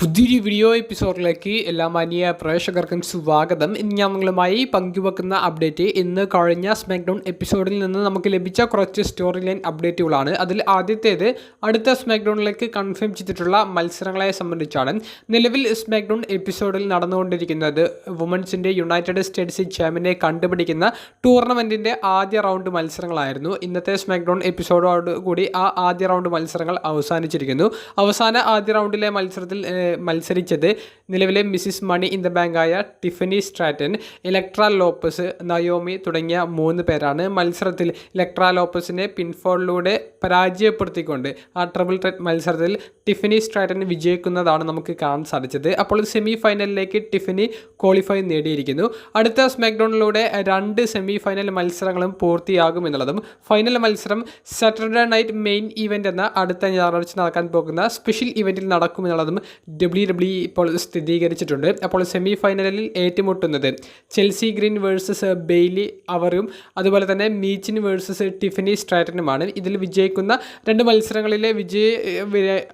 പുതിയൊരു വീഡിയോ എപ്പിസോഡിലേക്ക് എല്ലാ മാന്യ പ്രേക്ഷകർക്കും സ്വാഗതം. ഇന്ന് ഞാൻ നിങ്ങളുമായി പങ്കുവെക്കുന്ന അപ്ഡേറ്റ് ഇന്ന് കഴിഞ്ഞ സ്മാക്ഡൗൺ എപ്പിസോഡിൽ നിന്ന് നമുക്ക് ലഭിച്ച കുറച്ച് സ്റ്റോറി ലൈൻ അപ്ഡേറ്റുകളാണ്. അതിൽ ആദ്യത്തേത് അടുത്ത സ്മാക്ഡൗണിലേക്ക് കൺഫേം ചെയ്തിട്ടുള്ള മത്സരങ്ങളെ സംബന്ധിച്ചാണ്. നിലവിൽ സ്മാക്ഡൗൺ എപ്പിസോഡിൽ നടന്നുകൊണ്ടിരിക്കുന്നത് വുമൻസിൻ്റെ യുണൈറ്റഡ് സ്റ്റേറ്റ്സ് ചാമ്പ്യനെ കണ്ടുപിടിക്കുന്ന ടൂർണമെൻറ്റിൻ്റെ ആദ്യ റൗണ്ട് മത്സരങ്ങളായിരുന്നു. ഇന്നത്തെ സ്മാക്ഡൗൺ എപ്പിസോഡോട് കൂടി ആ ആദ്യ റൗണ്ട് മത്സരങ്ങൾ അവസാനിച്ചിരിക്കുന്നു. അവസാന ആദ്യ റൗണ്ടിലെ മത്സരത്തിൽ മത്സരിച്ചത് നിലവിലെ മിസിസ് മണി ഇൻ ദ ബാങ്കായ Tiffany Stratton, Electra Lopez, Naomi തുടങ്ങിയ 3 പേരാണ്. മത്സരത്തിൽ ഇലക്ട്ര ലോപ്പസിനെ പിൻഫോളിലൂടെ പരാജയപ്പെടുത്തിക്കൊണ്ട് ആ ട്രിപ്പിൾ ത്രെറ്റ് മത്സരത്തിൽ ടിഫനി സ്ട്രാറ്റൻ വിജയിക്കുന്നതാണ് നമുക്ക് കാണാൻ സാധിച്ചത്. അപ്പോൾ സെമി ഫൈനലിലേക്ക് ടിഫനി ക്വാളിഫൈ നേടിയിരിക്കുന്നു. അടുത്ത സ്മാക്ഡൗണിലൂടെ 2 സെമി ഫൈനൽ മത്സരങ്ങളും പൂർത്തിയാകും എന്നുള്ളതും ഫൈനൽ മത്സരം സാറ്റർഡേ നൈറ്റ് മെയിൻ ഇവൻ്റ് എന്ന അടുത്ത ഞായറാഴ്ച നടക്കാൻ പോകുന്ന സ്പെഷ്യൽ ഇവൻറ്റിൽ നടക്കുമെന്നുള്ളതും WWE ഇപ്പോൾ സ്ഥിരീകരിച്ചിട്ടുണ്ട്. അപ്പോൾ സെമി ഫൈനലിൽ ഏറ്റുമുട്ടുന്നത് ചെൽസി ഗ്രീൻ വേഴ്സസ് ബെയ്ലി അവറും അതുപോലെ തന്നെ മീച്ചിൻ വേഴ്സസ് ടിഫനി സ്ട്രാറ്റനുമാണ്. ഇതിൽ വിജയിക്കുന്ന 2 മത്സരങ്ങളിലെ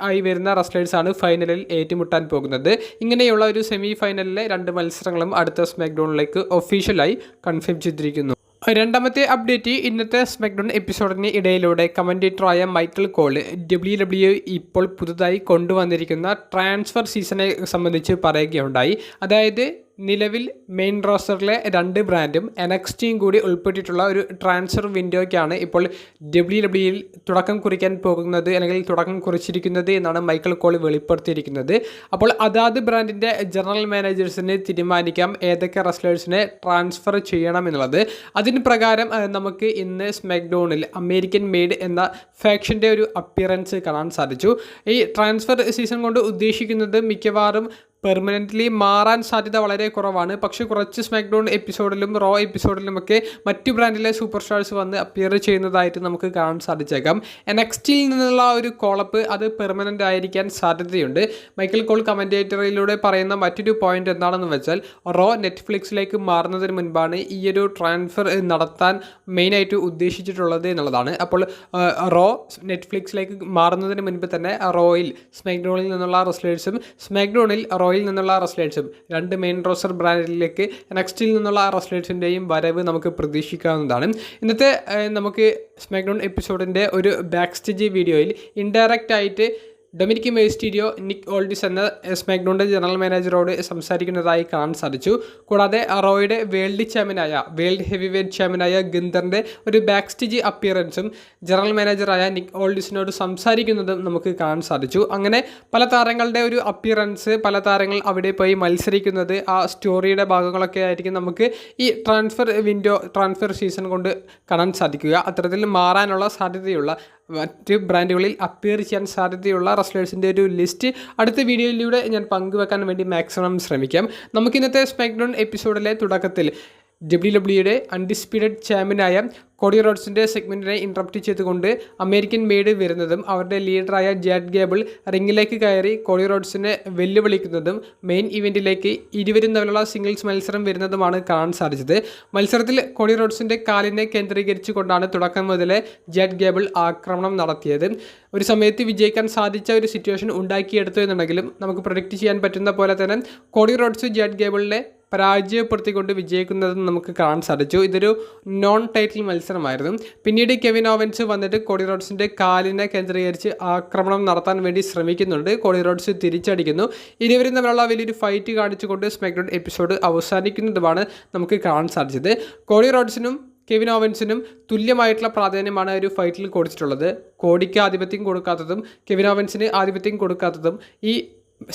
ആയി വരുന്ന റെസ്ലേഴ്സാണ് ഫൈനലിൽ ഏറ്റുമുട്ടാൻ പോകുന്നത്. ഇങ്ങനെയുള്ള ഒരു സെമി ഫൈനലിലെ 2 മത്സരങ്ങളും അടുത്ത സ്മാക്ഡൗണിലേക്ക് ഒഫീഷ്യലായി കൺഫേം ചെയ്തിരിക്കുന്നു. രണ്ടാമത്തെ അപ്ഡേറ്റ് ഇന്നത്തെ സ്മാക്ഡൗൺ എപ്പിസോഡിന് ഇടയിലൂടെ കമൻറ്റേറ്ററായ മൈക്കിൾ കോൾ WWE ഇപ്പോൾ പുതുതായി കൊണ്ടുവന്നിരിക്കുന്ന ട്രാൻസ്ഫർ സീസണെ സംബന്ധിച്ച് പറയുകയുണ്ടായി. അതായത് നിലവിൽ മെയിൻ റോസ്റ്ററിലെ 2 ബ്രാൻഡും NXTയും കൂടി ഉൾപ്പെട്ടിട്ടുള്ള ഒരു ട്രാൻസ്ഫർ വിൻഡോയ്ക്കാണ് ഇപ്പോൾ WWEയിൽ തുടക്കം കുറിക്കാൻ പോകുന്നത്, അല്ലെങ്കിൽ തുടക്കം കുറിച്ചിരിക്കുന്നത് എന്നാണ് മൈക്കിൾ കോൾ വെളിപ്പെടുത്തിയിരിക്കുന്നത്. അപ്പോൾ അതാത് ബ്രാൻഡിൻ്റെ ജനറൽ മാനേജേഴ്സിന് തീരുമാനിക്കാം ഏതൊക്കെ റെസ്ലേഴ്സിനെ ട്രാൻസ്ഫർ ചെയ്യണം എന്നുള്ളത്. അതിന് പ്രകാരം നമുക്ക് ഇന്ന് സ്മാക്ഡൗണിൽ അമേരിക്കൻ മെയ്ഡ് എന്ന ഫാക്ഷൻ്റെ ഒരു അപ്പിയറൻസ് കാണാൻ സാധിച്ചു. ഈ ട്രാൻസ്ഫർ സീസൺ കൊണ്ട് ഉദ്ദേശിക്കുന്നത് മിക്കവാറും പെർമനൻ്റ്ലി മാറാൻ സാധ്യത വളരെ കുറവാണ്. പക്ഷേ കുറച്ച് സ്മാക്ഡൗൺ എപ്പിസോഡിലും റോ എപ്പിസോഡിലുമൊക്കെ മറ്റു ബ്രാൻഡിലെ സൂപ്പർ സ്റ്റാർസ് വന്ന് അപ്പിയർ ചെയ്യുന്നതായിട്ട് നമുക്ക് കാണാൻ സാധിച്ചേക്കാം. NXTയിൽ നിന്നുള്ള ഒരു കോളപ്പ് അത് പെർമനൻ്റ് ആയിരിക്കാൻ സാധ്യതയുണ്ട്. മൈക്കിൾ കോൾ കമൻറ്റേറ്ററിലൂടെ പറയുന്ന മറ്റൊരു പോയിന്റ് എന്താണെന്ന് വെച്ചാൽ റോ നെറ്റ്ഫ്ലിക്സിലേക്ക് മാറുന്നതിന് മുൻപാണ് ഈ ഒരു ട്രാൻസ്ഫർ നടത്താൻ മെയിനായിട്ട് ഉദ്ദേശിച്ചിട്ടുള്ളത് എന്നുള്ളതാണ്. അപ്പോൾ റോ നെറ്റ്ഫ്ലിക്സിലേക്ക് മാറുന്നതിന് മുൻപ് തന്നെ റോയിൽ സ്മാക്ഡൗണിൽ നിന്നുള്ള റെസ്ലേഴ്സും സ്മാക്ഡൗണിൽ റോയിൽ നിന്നുള്ള റെസ്ലേഴ്സും 2 മെയിൻ റോസ്റ്റർ ബ്രാൻഡിലേക്ക് NXTയിൽ നിന്നുള്ള റെസ്ലേഴ്സിൻ്റെയും വരവ് നമുക്ക് പ്രതീക്ഷിക്കാവുന്നതാണ്. ഇന്നത്തെ നമുക്ക് സ്മാക്ഡൗൺ എപ്പിസോഡിൻ്റെ ഒരു ബാക്ക് സ്റ്റേജ് വീഡിയോയിൽ ഇൻഡയറക്റ്റ് ആയിട്ട് ഡൊമിനിക് മിസ്റ്റീരിയോ നിക് ഓൾഡിസ് എന്ന സ്മാക്ഡൗണിൻ്റെ ജനറൽ മാനേജറോട് സംസാരിക്കുന്നതായി കാണാൻ സാധിച്ചു. കൂടാതെ റോയുടെ വേൾഡ് ഹെവി വെയ്റ്റ് ചാമ്പ്യനായ ഗിന്തറിൻ്റെ ഒരു ബാക്ക് സ്റ്റേജ് അപ്പിയറൻസും ജനറൽ മാനേജറായ നിക് ഓൾഡിസിനോട് സംസാരിക്കുന്നതും നമുക്ക് കാണാൻ സാധിച്ചു. അങ്ങനെ പല താരങ്ങളുടെ ഒരു അപ്പിയറൻസ്, പല താരങ്ങൾ അവിടെ പോയി മത്സരിക്കുന്നത്, ആ സ്റ്റോറിയുടെ ഭാഗങ്ങളൊക്കെ ആയിരിക്കും നമുക്ക് ഈ ട്രാൻസ്ഫർ സീസൺ കൊണ്ട് കാണാൻ സാധിക്കുക. അത്തരത്തിൽ മാറാനുള്ള സാധ്യതയുള്ള മറ്റ് ബ്രാൻഡുകളിൽ അപ്പിയർ ചെയ്യാൻ സാധ്യതയുള്ള റെസ്ലേഴ്സിൻ്റെ ഒരു ലിസ്റ്റ് അടുത്ത വീഡിയോയിലൂടെ ഞാൻ പങ്കുവെക്കാൻ വേണ്ടി മാക്സിമം ശ്രമിക്കാം. നമുക്കിന്നത്തെ സ്മാക്ഡൗൺ എപ്പിസോഡിലെ തുടക്കത്തിൽ WWEയുടെ അൺഡിസ്പ്യൂട്ടഡ് ചാമ്പ്യനായ കോഡി റോഡ്സിൻ്റെ സെഗ്മെൻറ്റിനെ ഇൻട്രപ്റ്റ് ചെയ്തുകൊണ്ട് അമേരിക്കൻ മെയ്ഡ് വരുന്നതും അവരുടെ ലീഡറായ ജാഡ് ഗേബിൾ റിങ്ങിലേക്ക് കയറി കോഡി റോഡ്സിനെ വെല്ലുവിളിക്കുന്നതും മെയിൻ ഇവൻറ്റിലേക്ക് ഇരുവരും തമ്മിലുള്ള സിംഗിൾസ് മത്സരം വരുന്നതുമാണ് കാണാൻ സാധിച്ചത്. മത്സരത്തിൽ കോഡി റോഡ്സിൻ്റെ കാലിനെ കേന്ദ്രീകരിച്ചുകൊണ്ടാണ് തുടക്കം മുതലേ ജാഡ് ഗേബിൾ ആക്രമണം നടത്തിയത്. ഒരു സമയത്ത് വിജയിക്കാൻ സാധിച്ച ഒരു സിറ്റുവേഷൻ ഉണ്ടാക്കിയെടുത്തു എന്നുണ്ടെങ്കിലും നമുക്ക് പ്രൊഡിക്റ്റ് ചെയ്യാൻ പറ്റുന്ന പോലെ തന്നെ കോഡി റോഡ്സ് ജാഡ് ഗേബിളിനെ പരാജയപ്പെടുത്തിക്കൊണ്ട് വിജയിക്കുന്നതും നമുക്ക് കാണാൻ സാധിച്ചു. ഇതൊരു നോൺ ടൈറ്റിൽ മത്സരമായിരുന്നു. പിന്നീട് കെവിൻ ഓവൻസ് വന്നിട്ട് കോഡി റോഡ്സിൻ്റെ കാലിനെ കേന്ദ്രീകരിച്ച് ആക്രമണം നടത്താൻ വേണ്ടി ശ്രമിക്കുന്നുണ്ട്. കോഡി റോഡ്സ് തിരിച്ചടിക്കുന്നു. ഇരുവരും തമ്മിലുള്ള വലിയൊരു ഫൈറ്റ് കാണിച്ചുകൊണ്ട് സ്മാക്ഡൗൺ എപ്പിസോഡ് അവസാനിക്കുന്നതുമാണ് നമുക്ക് കാണാൻ സാധിച്ചത്. കോഡി റോഡ്സിനും കെവിൻ ഓവൻസിനും തുല്യമായിട്ടുള്ള പ്രാധാന്യമാണ് ഒരു ഫൈറ്റിൽ കൊടുത്തിട്ടുള്ളത്. കോഡിക്ക് ആധിപത്യം കൊടുക്കാത്തതും കെവിൻ ഓവൻസിന് ആധിപത്യം കൊടുക്കാത്തതും ഈ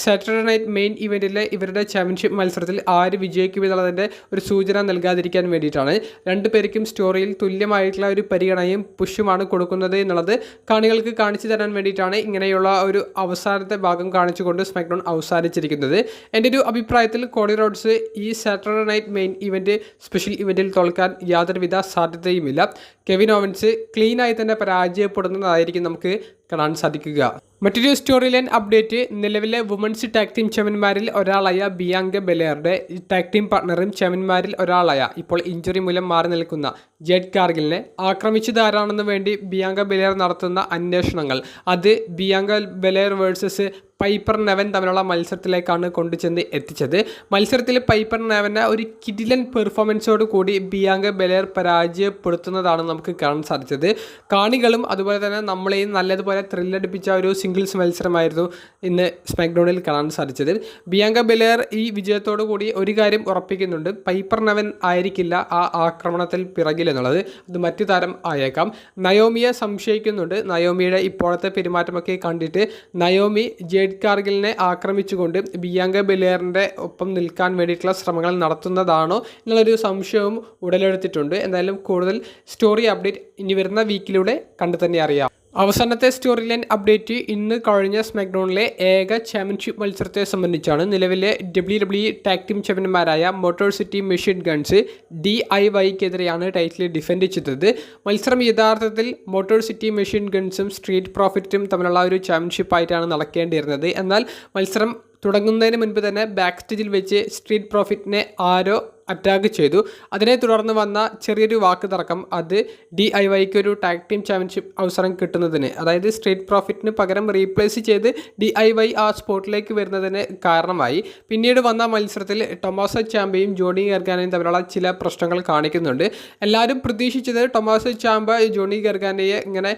സാറ്റർഡേ നൈറ്റ് മെയിൻ ഇവൻറ്റിലെ ഇവരുടെ ചാമ്പ്യൻഷിപ്പ് മത്സരത്തിൽ ആര് വിജയിക്കും എന്നുള്ളതിൻ്റെ ഒരു സൂചന നൽകാതിരിക്കാൻ വേണ്ടിയിട്ടാണ്. 2 പേർക്കും സ്റ്റോറിയിൽ തുല്യമായിട്ടുള്ള ഒരു പരിഗണനയും പുഷുമാണ് കൊടുക്കുന്നത് എന്നുള്ളത് കാണികൾക്ക് കാണിച്ചു തരാൻ വേണ്ടിയിട്ടാണ് ഇങ്ങനെയുള്ള ഒരു അവസാനത്തെ ഭാഗം കാണിച്ചുകൊണ്ട് സ്മാക്ഡൗൺ അവസാനിച്ചിരിക്കുന്നത്. എൻ്റെ ഒരു അഭിപ്രായത്തിൽ കോഡി റോഡ്സ് ഈ Saturday night main event special ഇവൻറ്റിൽ തോൽക്കാൻ യാതൊരുവിധ സാധ്യതയുമില്ല. കെവിൻ ഓവൻസ് ക്ലീനായി തന്നെ പരാജയപ്പെടുന്നതായിരിക്കും നമുക്ക് കാണാൻ സാധിക്കുക. മറ്റൊരു സ്റ്റോറി ലൈൻ അപ്ഡേറ്റ് നിലവിലെ വുമൻസ് ടാഗ് ടീം ചാമ്പ്യന്മാരിൽ ഒരാളായ ബിയാങ്ക ബെലേറുടെ ടാഗ് ടീം പാർട്ണറും ചാമ്പ്യന്മാരിൽ ഒരാളായ ഇപ്പോൾ ഇഞ്ചുറി മൂലം മാറി നിൽക്കുന്ന ജെഡ് കാർഗിലിനെ ആക്രമിച്ചതാരാണെന്ന് വേണ്ടി ബിയാങ്ക ബെലേർ നടത്തുന്ന അന്വേഷണങ്ങൾ അത് ബിയാങ്ക ബെലേർ വേഴ്സസ് പൈപ്പർ നെവൻ തമ്മിലുള്ള മത്സരത്തിലേക്കാണ് കൊണ്ടുചെന്ന് എത്തിച്ചത്. മത്സരത്തിൽ പൈപ്പർ നെവനെ ഒരു കിടിലൻ പെർഫോമൻസോട് കൂടി ബിയാങ്ക ബെലേർ പരാജയപ്പെടുത്തുന്നതാണ് നമുക്ക് കാണാൻ സാധിച്ചത്. കാണികളും അതുപോലെ തന്നെ നമ്മളെയും നല്ലതുപോലെ ത്രില്ലടിപ്പിച്ച ഒരു സിംഗിൾസ് മത്സരമായിരുന്നു ഇന്ന് സ്മാക്ഡൗണിൽ കാണാൻ സാധിച്ചത്. ബിയാങ്ക ബെലേർ ഈ വിജയത്തോടു കൂടി ഒരു കാര്യം ഉറപ്പിക്കുന്നുണ്ട്, പൈപ്പർ നെവൻ ആയിരിക്കില്ല ആ ആക്രമണത്തിൽ പിറകിലെന്നുള്ളത്, അത് മറ്റു താരം ആയേക്കാം. നയോമിയെ സംശയിക്കുന്നുണ്ട്. നയോമിയുടെ ഇപ്പോഴത്തെ പെരുമാറ്റമൊക്കെ കണ്ടിട്ട് നയോമി ജേഡ് കാർഗിലിനെ ആക്രമിച്ചുകൊണ്ട് ബിയാങ്ക ബെലേറിൻ്റെ ഒപ്പം നിൽക്കാൻ വേണ്ടിയിട്ടുള്ള ശ്രമങ്ങൾ നടത്തുന്നതാണോ എന്നുള്ളൊരു സംശയവും ഉടലെടുത്തിട്ടുണ്ട്. എന്തായാലും കൂടുതൽ സ്റ്റോറി അപ്ഡേറ്റ് ഇനി വരുന്ന വീക്കിലൂടെ കണ്ടു തന്നെ അറിയാം. അവസാനത്തെ സ്റ്റോറി ലൈൻ അപ്ഡേറ്റ് ഇന്ന് കഴിഞ്ഞ സ്മാക്ഡൗണിലെ ഏക ചാമ്പ്യൻഷിപ്പ് മത്സരത്തെ സംബന്ധിച്ചാണ്. നിലവിലെ WWE ടാഗ് ടീം ചാമ്പ്യന്മാരായ മോട്ടോർ സിറ്റി മെഷീൻ ഗൺസ് DIYക്കെതിരെയാണ് ടൈറ്റിൽ ഡിഫെൻഡ് ചെയ്തത്. മത്സരം യഥാർത്ഥത്തിൽ മോട്ടോർ സിറ്റി മെഷീൻ ഗൺസും സ്ട്രീറ്റ് പ്രോഫിറ്റും തമ്മിലുള്ള ഒരു ചാമ്പ്യൻഷിപ്പായിട്ടാണ് നടക്കേണ്ടിയിരുന്നത്. എന്നാൽ മത്സരം തുടങ്ങുന്നതിന് മുൻപ് തന്നെ ബാക്ക് സ്റ്റേജിൽ വെച്ച് സ്ട്രീറ്റ് പ്രോഫിറ്റിനെ ആരോ അറ്റാക്ക് ചെയ്തു. അതിനെ തുടർന്ന് വന്ന ചെറിയൊരു വാക്ക് തർക്കം അത് DIYക്ക് ഒരു ടാഗ് ടീം ചാമ്പ്യൻഷിപ്പ് അവസരം കിട്ടുന്നതിന്, അതായത് സ്ട്രീറ്റ് പ്രോഫിറ്റിന് പകരം റീപ്ലേസ് ചെയ്ത് DIY ആ സ്പോട്ടിലേക്ക് വരുന്നതിന് കാരണമായി. പിന്നീട് വന്ന മത്സരത്തിൽ ടൊമാസോ ചാമ്പയും ജോണി ഗർഗാനയും തമ്മിലുള്ള ചില പ്രശ്നങ്ങൾ കാണിക്കുന്നുണ്ട്. എല്ലാവരും പ്രതീക്ഷിച്ചത് ടൊമാസോ ചാമ്പ ജോണി ഗർഗാനയെ ഇങ്ങനെ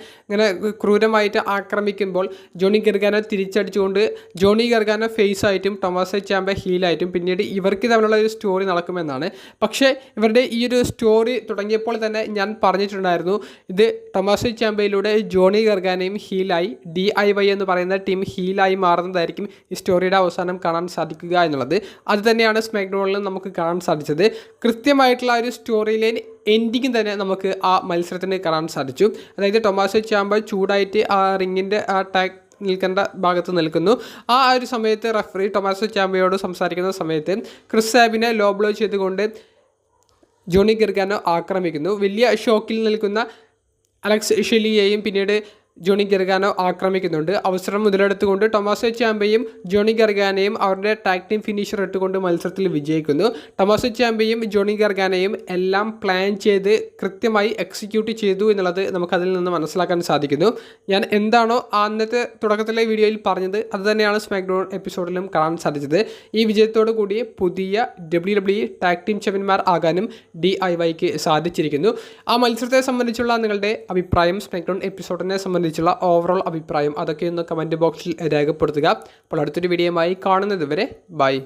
ക്രൂരമായിട്ട് ആക്രമിക്കുമ്പോൾ ജോണി ഗർഗാന തിരിച്ചടിച്ചുകൊണ്ട് ജോണി ഗർഗാന ഫേസ് ആയിട്ടും ടൊമാസോ ചാമ്പ ഹീലായിട്ടും പിന്നീട് ഇവർക്ക് തമ്മിലുള്ള ഒരു സ്റ്റോറി നടക്കുമെന്നാണ്. പക്ഷേ ഇവരുടെ ഈ ഒരു സ്റ്റോറി തുടങ്ങിയപ്പോൾ തന്നെ ഞാൻ പറഞ്ഞിട്ടുണ്ടായിരുന്നു, ഇത് ടൊമാസോ ചാമ്പയിലൂടെ ജോണി ഗർഗാനയും ഹീലായി DIY എന്ന് പറയുന്ന ടീം ഹീലായി മാറുന്നതായിരിക്കും ഈ സ്റ്റോറിയുടെ അവസാനം കാണാൻ സാധിക്കുക എന്നുള്ളത്. അത് തന്നെയാണ് സ്മാക്ഡൗണിൽ നമുക്ക് കാണാൻ സാധിച്ചത്. കൃത്യമായിട്ടുള്ള ഒരു സ്റ്റോറി ലൈൻ എൻഡിങ് തന്നെ നമുക്ക് ആ മത്സരത്തിന് കാണാൻ സാധിച്ചു. അതായത് ടൊമാസോ ചാമ്പ ചൂടായിട്ട് ആ റിങ്ങിൻ്റെ ആ ടാഗ് നിൽക്കേണ്ട ഭാഗത്ത് നിൽക്കുന്നു. ആ ഒരു സമയത്ത് റഫറി ടൊമാസോ ചാമ്പയോട് സംസാരിക്കുന്ന സമയത്ത് ക്രിസ് സാബിനെ ലോ ബ്ലോ ചെയ്തുകൊണ്ട് ജോണി ഗർഗാനോ ആക്രമിക്കുന്നു. വലിയ ഷോക്കിൽ നിൽക്കുന്ന അലക്സ് ഷെലിയെയും പിന്നീട് ജോണി ഗർഗാനോ ആക്രമിക്കുന്നുണ്ട്. അവസരം മുതലെടുത്തുകൊണ്ട് ടൊമാസോ ചാമ്പയും ജോണി ഗർഗാനയും അവരുടെ ടാഗ് ടീം ഫിനിഷർ ഇട്ടുകൊണ്ട് മത്സരത്തിൽ വിജയിക്കുന്നു. ടൊമാസോ ചാമ്പയും ജോണി ഗർഗാനയും എല്ലാം പ്ലാൻ ചെയ്ത് കൃത്യമായി എക്സിക്യൂട്ട് ചെയ്തു എന്നുള്ളത് നമുക്കതിൽ നിന്ന് മനസ്സിലാക്കാൻ സാധിക്കുന്നു. ഞാൻ എന്താണോ അന്നത്തെ തുടക്കത്തിലെ വീഡിയോയിൽ പറഞ്ഞത് അത് തന്നെയാണ് സ്മാക്ഡൗൺ എപ്പിസോഡിലും കാണാൻ സാധിച്ചത്. ഈ വിജയത്തോടു കൂടി പുതിയ WWE ടാഗ് ടീം ചാമ്പ്യന്മാർ ആകാനും DIYക്ക് സാധിച്ചിരിക്കുന്നു. ആ മത്സരത്തെ സംബന്ധിച്ചുള്ള നിങ്ങളുടെ അഭിപ്രായം, സ്മാക്ഡൗൺ എപ്പിസോഡിനെ സംബന്ധിച്ചുള്ള ഓവറോൾ അഭിപ്രായം അതൊക്കെ ഒന്ന് കമൻറ്റ് ബോക്സിൽ രേഖപ്പെടുത്തുക. അപ്പോൾ അടുത്തൊരു വീഡിയോയുമായി കാണുന്നത് വരെ ബൈ.